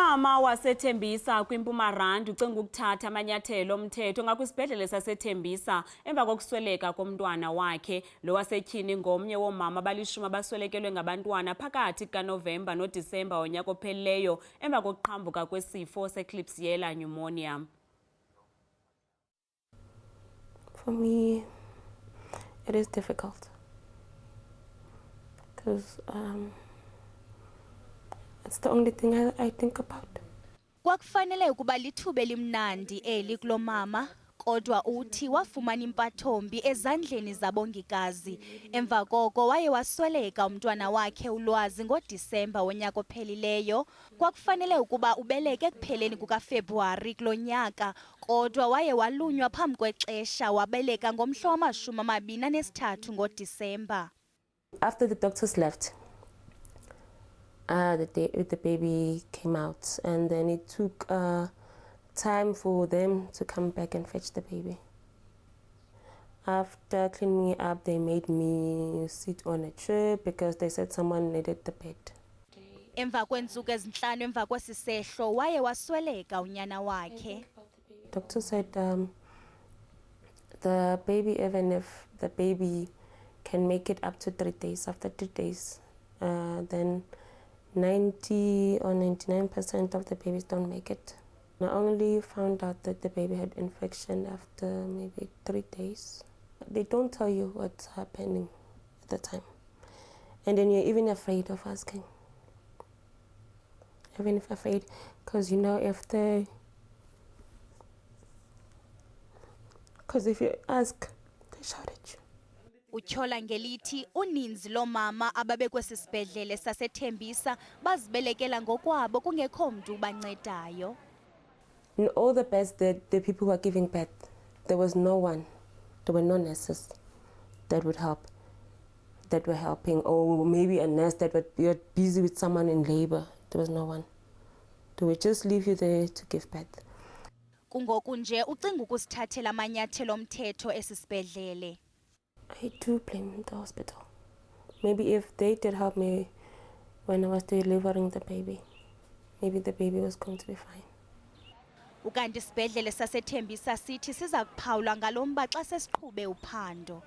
Umama waseThembisa kwiMpuma Randi ucing'ukuthatha amanyathelo omthetho ngakwisibhedlele saseThembisa emva kokusweleka komntwana wakhe lo wasetyhini ngomnye woomama abalishumi abaswelekelwe ngabantwana phakathi kukaNovember noDisemba wonyak'ophelileyo emva kokuqhambuka kwesifo seKlebsiella Pneumoniae. For me, it is difficult because it's the only thing I think about. Kwakufanele ukuba lithuba elimnandi eli kulomama, kodwa uthi wafumana impathombi ezandleni zabongikazi. Emva koko waye wasweleka umntwana wakhe ulwazi ngoDisemba wonyak'ophelileyo. Kwakufanele ukuba ubeleke ekupheleni kukaFebruwari kulo nyaka, kodwa waye walunywa phambi kwexesha wabeleka ngomhla wama-23 ngoDisemba. After the doctors left, the baby came out, and then it took time for them to come back and fetch the baby. After cleaning me up, they made me sit on a chair because they said someone needed the bed. Emva kweentsuku ezintlanu emva kwesisehlo waye wasweleka unyana wakhe. Doctor said the baby, even if the baby can make it up to 3 days, after 3 days, then 90 or 99% of the babies don't make it. I only found out that the baby had infection after maybe 3 days. They don't tell you what's happening at the time. And then you're even afraid of asking. Even if afraid, because you know if you ask, they shout at you. Utyhola ngelithi uninzi loomama ababe kwesi sibhedlele saseThembisa bazibelekela ngokwabo kungekho mntu ubancedayo. In all the beds, the people who are giving birth, there was no one. There were no nurses that would help, that were helping, or maybe a nurse that you're busy with someone in labor. There was no one. They would just leave you there to give birth. Kungoku nje ucing'ukuthathela amanyathelo omthetho esi sibhedlele. I do blame the hospital. Maybe if they did help me when I was delivering the baby, maybe the baby was going to be fine. Ukanti isibhedlele saseThembisa sithi siza kuphawula ngalo mba xa sesiqhube uphando.